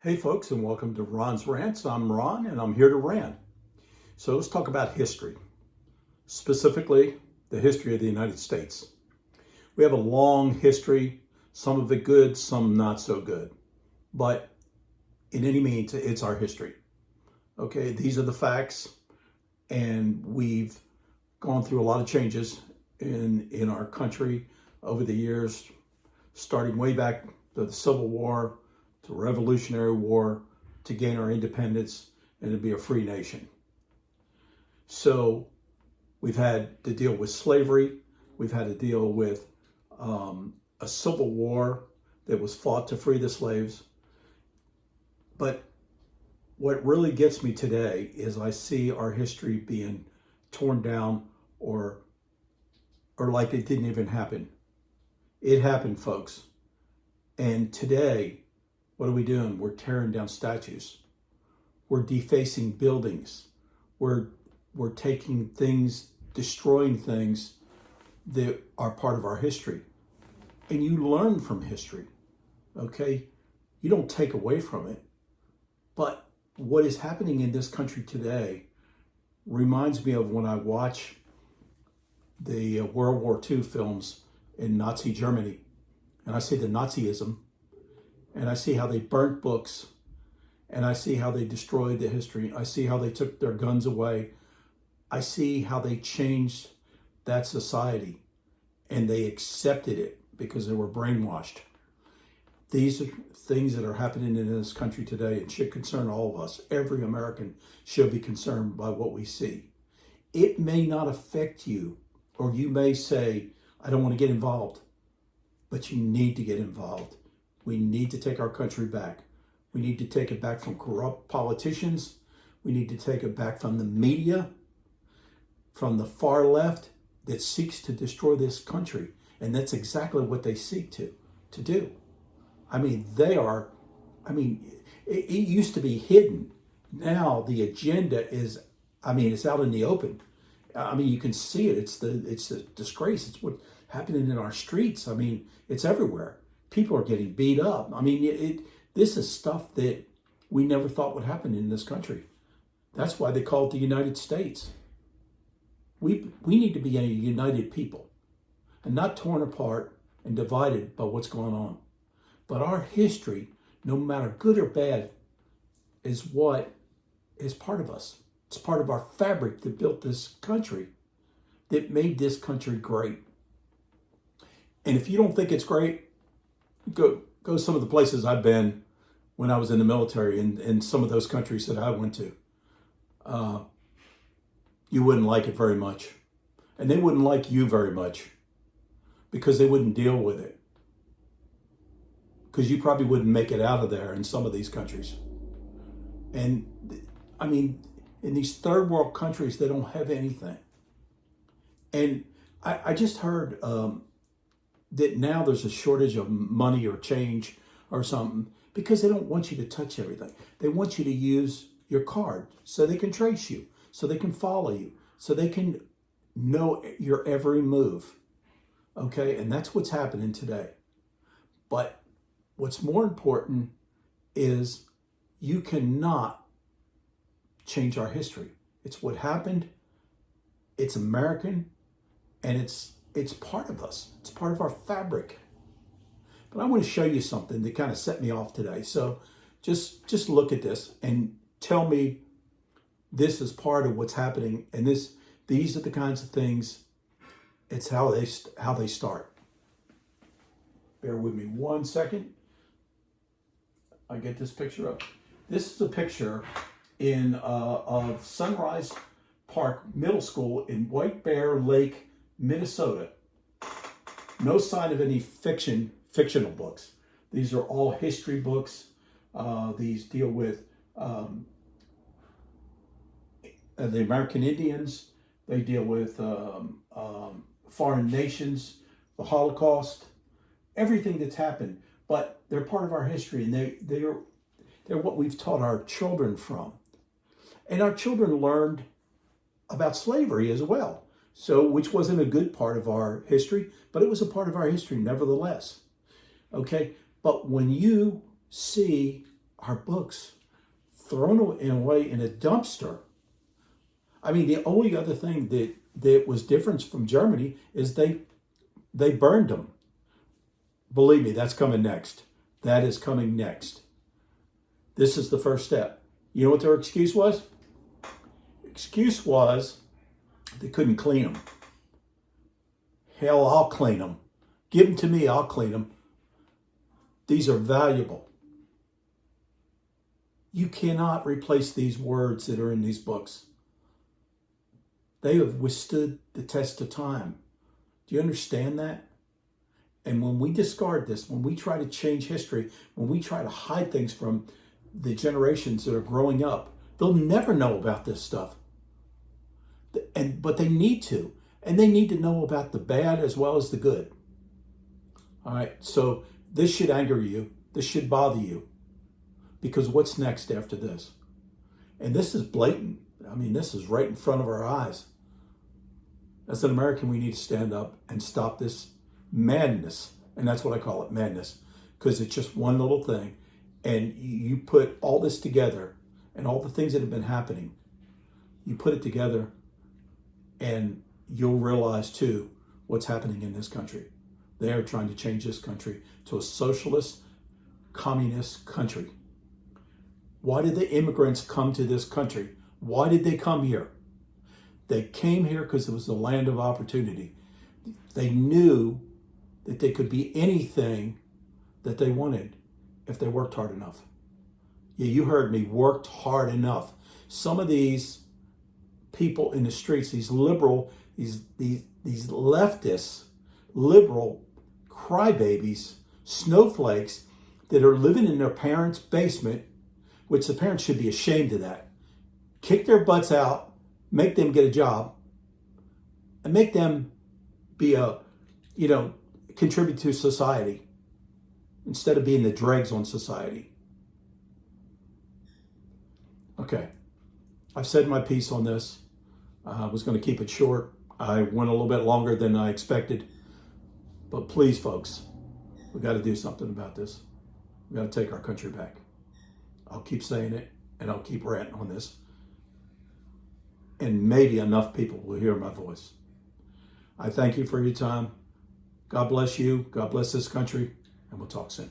Hey folks, and welcome to Ron's Rants. I'm Ron, and I'm here to rant. So let's talk about history, specifically the history of the United States. We have a long history, some of it good, some not so good. But in any means, it's our history. Okay, these are the facts, and we've gone through a lot of changes in our country over the years, starting way back to the Civil War, to Revolutionary War, to gain our independence and to be a free nation. So we've had to deal with slavery. We've had to deal with a civil war that was fought to free the slaves. But what really gets me today is I see our history being torn down or like it didn't even happen. It happened, folks. And today, what are we doing? We're tearing down statues. We're defacing buildings. We're taking things, destroying things that are part of our history. And you learn from history, okay? You don't take away from it. But what is happening in this country today reminds me of when I watch the World War II films in Nazi Germany. And I see the Nazism. And I see how they burnt books, and I see how they destroyed the history. I see how they took their guns away. I see how they changed that society, and they accepted it because they were brainwashed. These are things that are happening in this country today and should concern all of us. Every American should be concerned by what we see. It may not affect you, or you may say, I don't want to get involved, but you need to get involved. We need to take our country back. We need to take it back from corrupt politicians. We need to take it back from the media, from the far left that seeks to destroy this country. And that's exactly what they seek to do. I mean, it used to be hidden. Now the agenda is, it's out in the open. You can see it. It's the disgrace. It's what's happening in our streets. It's everywhere. People are getting beat up. This is stuff that we never thought would happen in this country. That's why they call it the United States. We need to be a united people and not torn apart and divided by what's going on. But our history, no matter good or bad, is what is part of us. It's part of our fabric that built this country, that made this country great. And if you don't think it's great, go some of the places I've been when I was in the military and some of those countries that I went to. You wouldn't like it very much. And they wouldn't like you very much because they wouldn't deal with it. Because you probably wouldn't make it out of there in some of these countries. And in these third world countries, they don't have anything. And I just heard that now there's a shortage of money or change or something because they don't want you to touch everything. They want you to use your card so they can trace you, so they can follow you, so they can know your every move. Okay, and that's what's happening today. But what's more important is you cannot change our history. It's what happened. It's American, and it's part of us. It's part of our fabric. But I want to show you something that kind of set me off today. So just look at this and tell me this is part of what's happening. And these are the kinds of things. It's how they start. Bear with me 1 second. I get this picture up. This is a picture of Sunrise Park Middle School in White Bear Lake, Minnesota. No sign of any fictional books. These are all history books. These deal with the American Indians. They deal with foreign nations, the Holocaust, everything that's happened. But they're part of our history, and they're what we've taught our children from. And our children learned about slavery as well. So, which wasn't a good part of our history, but it was a part of our history nevertheless. Okay, but when you see our books thrown away in a dumpster. I mean, the only other thing that was different from Germany is they burned them. Believe me, that's coming next. That is coming next. This is the first step. You know what their excuse was? Excuse was they couldn't clean them. Hell, I'll clean them. Give them to me, I'll clean them. These are valuable. You cannot replace these words that are in these books. They have withstood the test of time. Do you understand that? And when we discard this, when we try to change history, when we try to hide things from the generations that are growing up, they'll never know about this stuff. But they need to. And they need to know about the bad as well as the good. All right, so this should anger you. This should bother you. Because what's next after this? And this is blatant. I mean, this is right in front of our eyes. As an American, we need to stand up and stop this madness. And that's what I call it, madness. Because it's just one little thing. And you put all this together and all the things that have been happening, you put it together and you'll realize too what's happening in this country. They are trying to change this country to a socialist, communist country. Why did the immigrants come to this country? Why did they come here? They came here because it was the land of opportunity. They knew that they could be anything that they wanted if they worked hard enough. Yeah, you heard me, worked hard enough. Some of these people in the streets, these liberal, these leftist, liberal crybabies, snowflakes that are living in their parents' basement, which the parents should be ashamed of that. Kick their butts out, make them get a job, and make them be contribute to society instead of being the dregs on society. Okay, I've said my piece on this. I was going to keep it short. I went a little bit longer than I expected. But please, folks, we got to do something about this. We got to take our country back. I'll keep saying it, and I'll keep ranting on this. And maybe enough people will hear my voice. I thank you for your time. God bless you. God bless this country. And we'll talk soon.